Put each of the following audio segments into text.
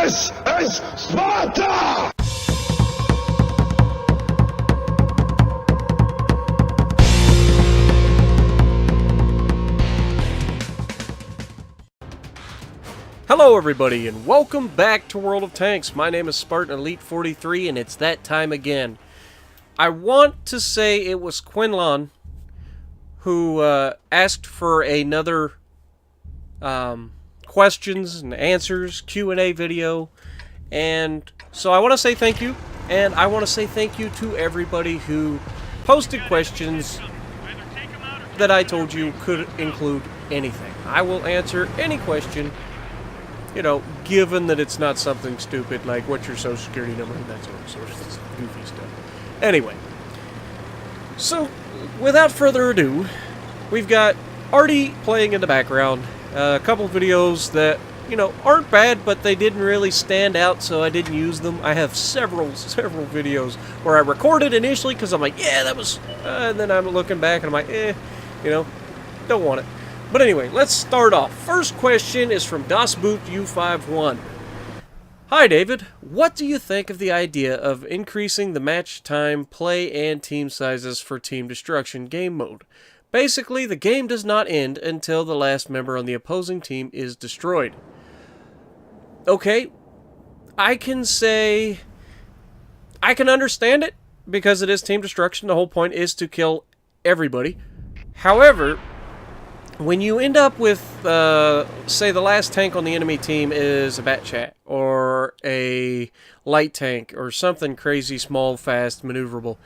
This is Sparta! Hello everybody, and welcome back to World of Tanks. My name is Spartan Elite 43, and it's that time again. I want to say it was Quinlan who asked for another questions and answers Q&A video, and so I want to say thank you, and I want to say thank you to everybody who posted questions that I told you could include anything. I will answer any question, you know, given that it's not something stupid like what's your social security number and that sort of goofy stuff. Anyway, so without further ado, we've got Artie playing in the background. A couple videos that, you know, aren't bad, but they didn't really stand out, so I didn't use them. I have several videos where I recorded initially because I'm like, yeah, that was, and then I'm looking back and I'm like, you know, don't want it. But anyway, let's start off. First question is from DasBootU51. Hi David, what do you think of the idea of increasing the match time, play, and team sizes for Team Destruction game mode? Basically, the game does not end until the last member on the opposing team is destroyed. Okay, I can say I can understand it because it is Team Destruction. The whole point is to kill everybody. However, when you end up with, say, the last tank on the enemy team is a Bat Chat or a light tank or something crazy, small, fast, maneuverable,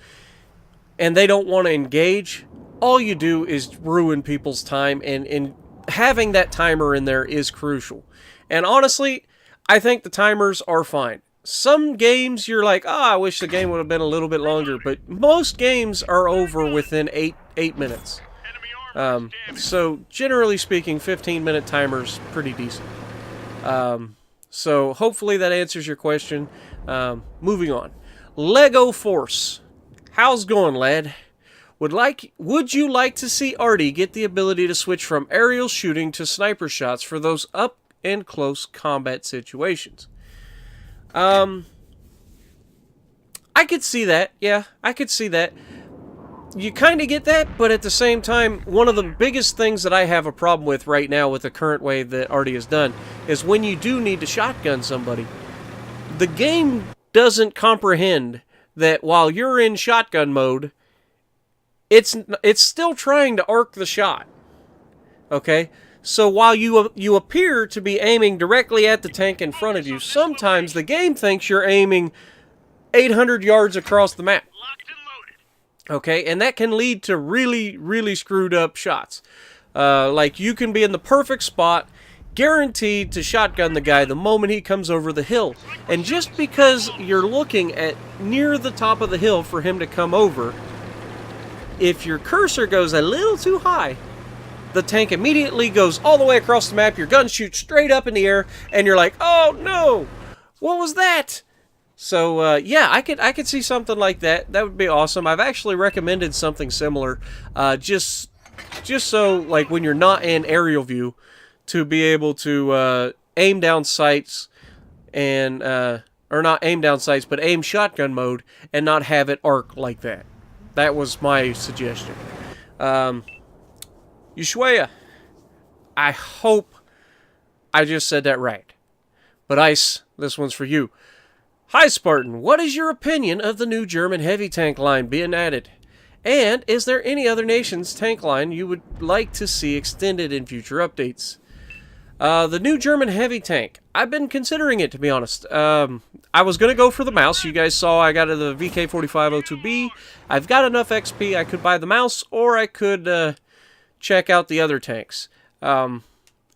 and they don't want to engage, all you do is ruin people's time, and having that timer in there is crucial. And honestly, I think the timers are fine. Some games you're like, I wish the game would have been a little bit longer, but most games are over within 8 minutes. So generally speaking, 15-minute timer's pretty decent. So hopefully that answers your question. Moving on. Lego Force. How's going, lad? Would you like to see Artie get the ability to switch from aerial shooting to sniper shots for those up and close combat situations? I could see that. Yeah, I could see that. You kind of get that, but at the same time, one of the biggest things that I have a problem with right now with the current way that Artie has done is when you do need to shotgun somebody, the game doesn't comprehend that while you're in shotgun mode, it's still trying to arc the shot. Okay? So while you appear to be aiming directly at the tank in front of you, sometimes the game thinks you're aiming 800 yards across the map. Okay, and that can lead to really, really screwed up shots. Like, you can be in the perfect spot, guaranteed to shotgun the guy the moment he comes over the hill. And just because you're looking at near the top of the hill for him to come over, if your cursor goes a little too high, the tank immediately goes all the way across the map, your gun shoots straight up in the air, and you're like, oh no, what was that? So, yeah, I could see something like that. That would be awesome. I've actually recommended something similar, just so, like, when you're not in aerial view, to be able to aim down sights and, or not aim down sights, but aim shotgun mode and not have it arc like that. That was my suggestion. Ushuaia, I hope I just said that right. But Ice, this one's for you. Hi Spartan, what is your opinion of the new German heavy tank line being added? And is there any other nation's tank line you would like to see extended in future updates? The new German heavy tank. I've been considering it, to be honest. I was going to go for the mouse. You guys saw I got the VK4502B. I've got enough XP. I could buy the mouse, or I could check out the other tanks. And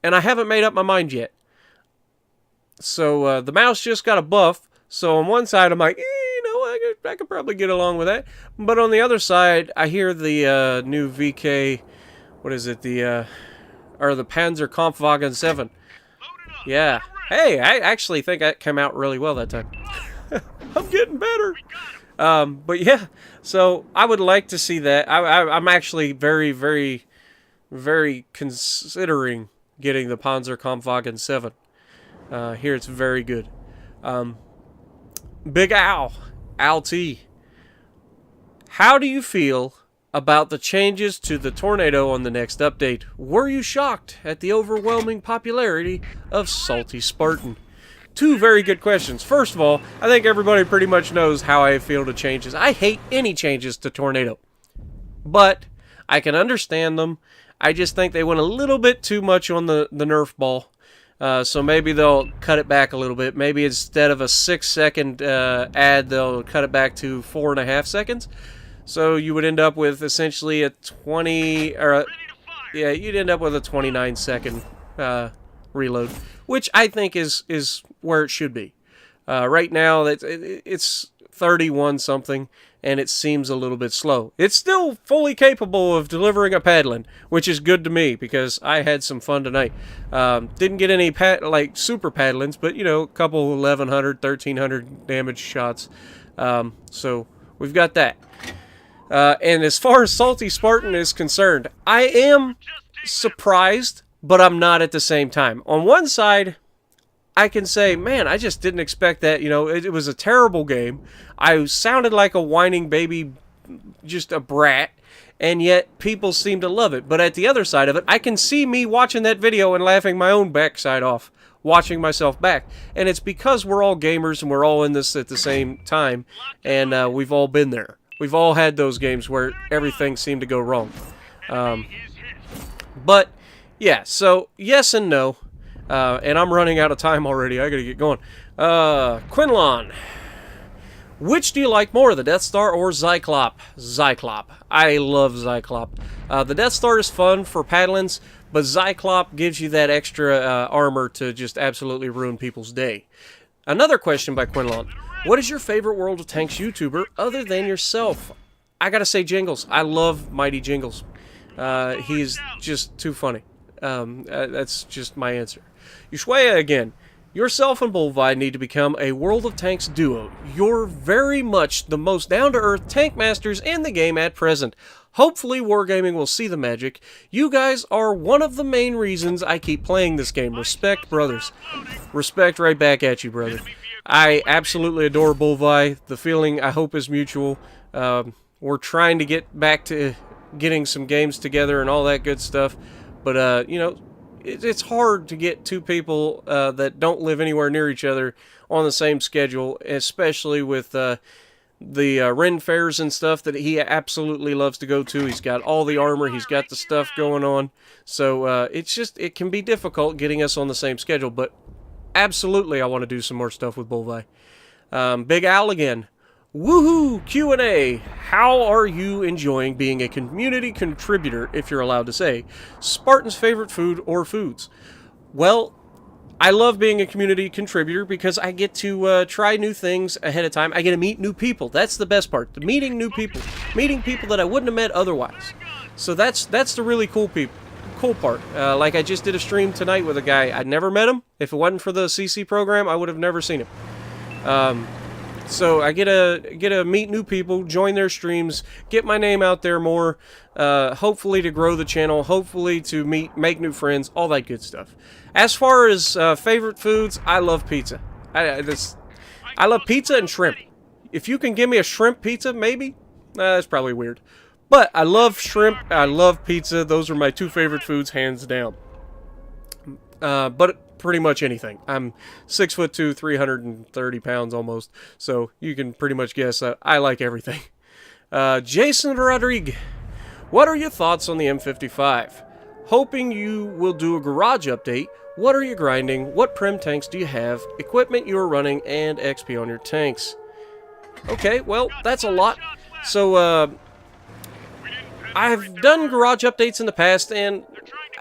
I haven't made up my mind yet. So the mouse just got a buff. So on one side, I'm like, you know, I could probably get along with that. But on the other side, I hear the new VK, what is it, the Panzer Kampfwagen 7. Yeah. Hey, I actually think that came out really well that time. I'm getting better. But yeah, so I would like to see that. I'm actually very, very, very considering getting the Panzer Kampfwagen 7. Here it's very good. Big Al T. How do you feel about the changes to the tornado on the next update? Were you shocked at the overwhelming popularity of Salty Spartan? Two very good questions. First of all, I think everybody pretty much knows how I feel to changes. I hate any changes to Tornado, but I can understand them. I just think they went a little bit too much on the Nerf ball. So maybe they'll cut it back a little bit. Maybe instead of a 6-second ad, they'll cut it back to 4.5 seconds. So you would end up with essentially a 20, or you'd end up with a 29-second reload, which I think is where it should be. Right now, it's 31 something, and it seems a little bit slow. It's still fully capable of delivering a paddling, which is good to me because I had some fun tonight. Didn't get any super paddlings, but a couple 1100, 1300 damage shots. So we've got that. And as far as Salty Spartan is concerned, I am surprised, but I'm not at the same time. On one side, I can say, man, I just didn't expect that. It was a terrible game. I sounded like a whining baby, just a brat, and yet people seem to love it. But at the other side of it, I can see me watching that video and laughing my own backside off, watching myself back. And it's because we're all gamers and we're all in this at the same time, and we've all been there. We've all had those games where everything seemed to go wrong. But, yeah, so yes and no. And I'm running out of time already. I gotta get going. Quinlan. Which do you like more, the Death Star or Zyklop? Zyklop. I love Zyklop. The Death Star is fun for paddlings, but Zyklop gives you that extra armor to just absolutely ruin people's day. Another question by Quinlan. What is your favorite World of Tanks YouTuber other than yourself? I gotta say Jingles. I love Mighty Jingles. He's just too funny. That's just my answer. Yushwaya again. Yourself and Bullvide need to become a World of Tanks duo. You're very much the most down-to-earth tank masters in the game at present. Hopefully Wargaming will see the magic. You guys are one of the main reasons I keep playing this game. Respect, brothers. Respect right back at you, brother. I absolutely adore Bullvi. The feeling, I hope, is mutual. We're trying to get back to getting some games together and all that good stuff. But, it's hard to get two people that don't live anywhere near each other on the same schedule, especially with the Ren fairs and stuff that he absolutely loves to go to. He's got all the armor, he's got the stuff going on, so it can be difficult getting us on the same schedule, but absolutely I want to do some more stuff with Bullvi. Big Al again. Woohoo! Q&A. How are you enjoying being a community contributor, if you're allowed to say? Spartan's favorite food or foods? Well, I love being a community contributor because I get to try new things ahead of time. I get to meet new people. That's the best part. Meeting new people. Meeting people that I wouldn't have met otherwise. So that's the really cool part. Like I just did a stream tonight with a guy. I'd never met him. If it wasn't for the CC program, I would have never seen him. So I get to meet new people, join their streams, get my name out there more, hopefully to grow the channel, hopefully to make new friends, all that good stuff. As far as favorite foods, I love pizza. I love pizza and shrimp. If you can give me a shrimp pizza, maybe? That's probably weird. But I love shrimp, I love pizza. Those are my two favorite foods, hands down. But pretty much anything. I'm 6'2", 330 pounds almost, so you can pretty much guess I like everything. Jason Rodriguez, what are your thoughts on the M55? Hoping you will do a garage update. What are you grinding? What prim tanks do you have? Equipment you are running and XP on your tanks. Okay, well, that's a lot. So, I've done garage updates in the past, and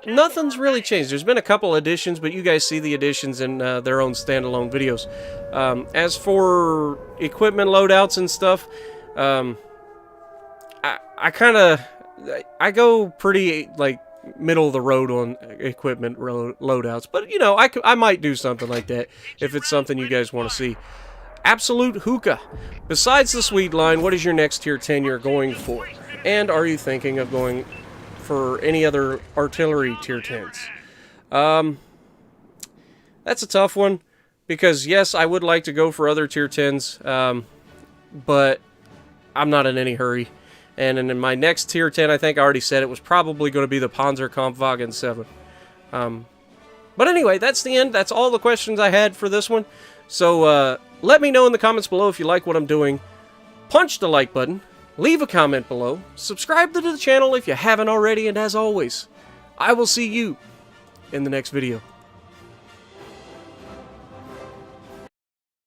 nothing's really changed. There's been a couple additions, but you guys see the additions in their own standalone videos. As for equipment loadouts and stuff, I go pretty, middle of the road on equipment loadouts. But, I might do something like that if it's something you guys want to see. Absolute Hookah. Besides the Sweet line, what is your next tier 10 you're going for? And are you thinking of going for any other artillery tier 10s? That's a tough one Because, yes, I would like to go for other tier 10s, but I'm not in any hurry. And in my next tier 10, I think I already said it was probably going to be the Panzer Kampfwagen 7. But anyway, that's the end. That's all the questions I had for this one. So let me know in the comments below if you like what I'm doing. Punch the like button. Leave a comment below. Subscribe to the channel if you haven't already. And as always, I will see you in the next video.